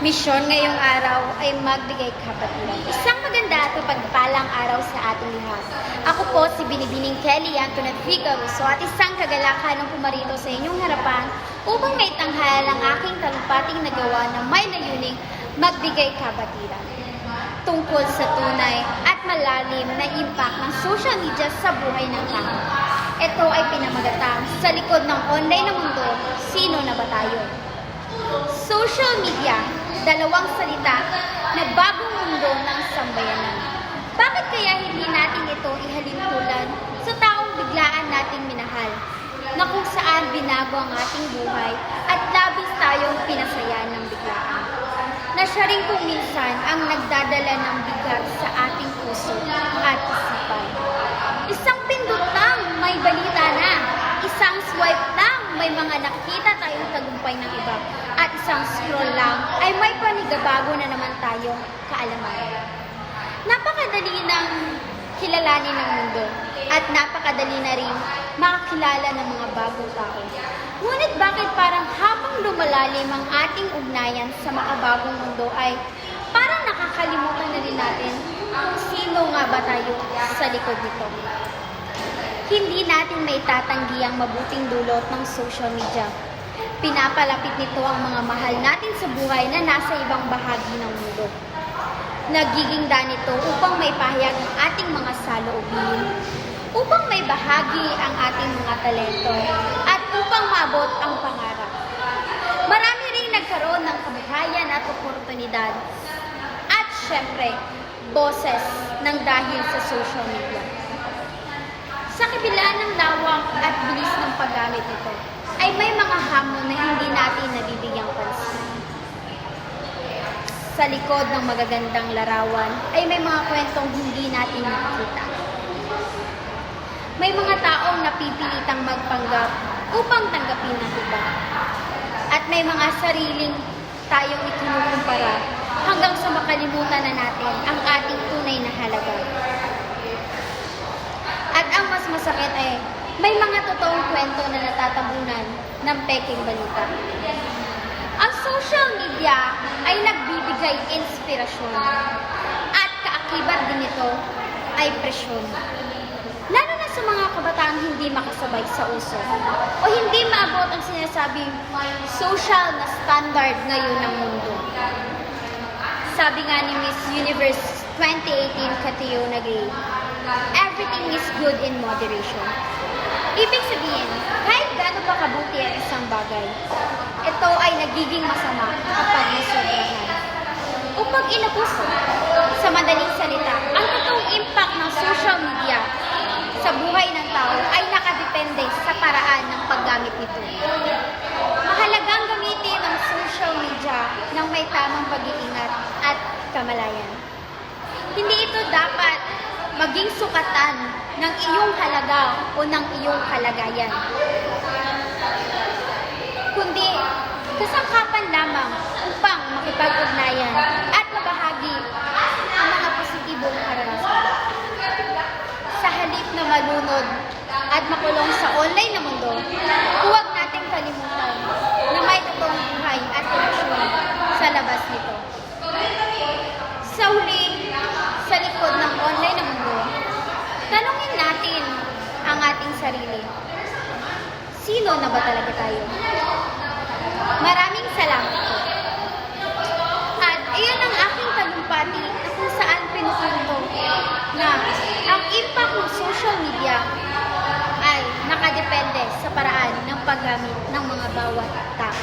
Misyon ngayong araw ay magbigay kapatiran. Isang maganda at mapagpalang araw sa ating lahat. Ako po si Binibining Kelly Antoinette Figaruso at isang kagalakan ng pumarito sa inyong harapan upang may tanghal ang aking talumpating nagawa na may layuning magbigay kabatiran tungkol sa tunay at malalim na impact ng social media sa buhay ng tao. Ito ay pinamagatang sa likod ng online na mundo, sino na ba tayo? Social media, dalawang salita na bagong mundo ng sambayanan. Bakit kaya hindi natin ito ihalintulad sa taong biglaan nating minahal, na kung saan binago ang ating buhay at labis tayong pinasaya ng biglaan? Na siya rin kung minsan ang nagdadala ng bigat sa ating puso at isipan. Isang pindot lang, may balita na. Isang swipe lang, may mga nakita tayong tagumpay ng iba. At isang scroll lang, ay may panigabago na naman tayong kaalaman. Napakadali ng kilalanin ng mundo at napakadali na rin makakilala ng mga bagong tao. Ngunit bakit parang habang lumalalim ang ating ugnayan sa makabagong mundo ay parang nakakalimutan na rin natin kung sino nga ba tayo sa likod nito? Hindi natin may tatanggi ang mabuting dulot ng social media. Pinapalapit nito ang mga mahal natin sa buhay na nasa ibang bahagi ng mundo. Nagiging daan ito upang may pahayag ang ating mga saloobin, upang may bahagi ang ating mga talento, at upang maabot ang pangarap. Marami ring nagkaroon ng kabuhayan at oportunidad, at syempre, boses ng dahil sa social media. Sa kabila ng lawak at bilis ng paggamit nito, ay may mga hamon na hindi natin nabibigyang pansin. Sa likod ng magagandang larawan, ay may mga kwentong hindi natin nakikita. May mga taong napipilitang magpanggap upang tanggapin ng iba. At may mga sariling tayong ikinukumpara hanggang sa makalimutan na natin ang ating tunay na halaga. At ang mas masakit ay may mga totoong kwento na natatabunan ng peking balita. Ang social media ay nagbibigay inspirasyon at kaakibat din ito ay presyon. Lalo na sa mga kabataan hindi makasabay sa uso o hindi maabot ang sinasabing social na standard ngayon ng mundo. Sabi nga ni Miss Universe 2018 Catriona Gray, everything is good in moderation. Ibig sabihin, kahit gaano pa kabuti ang isang bagay, ito ay nagiging masama kapag nasobrahan. O pag inabuso, sa madaling salita, ang totoong impact ng social media sa buhay ng tao ay nakadepende sa paraan ng paggamit nito. Mahalagang gamitin ang social media ng may tamang pag-iingat at kamalayan. Hindi ito dapat maging sukatan ng iyong halaga o ng iyong kalagayan, kundi kasangkapan lamang upang makipag-ugnayan at mabahagi ang mga positibong karanasan. Sa halip na malunod at makulong sa online na mundo, huwag nating kalimutan na may totoong buhay at koneksyon sa labas nito. Sa huli, sa likod ng online na mundo, tanungin natin ang ating sarili. Sino na ba talaga tayo? Maraming salamat po. At iyon ang aking talumpati na kung saan pinupunto na ang impact ng social media ay nakadepende sa paraan ng paggamit ng mga bawat tao.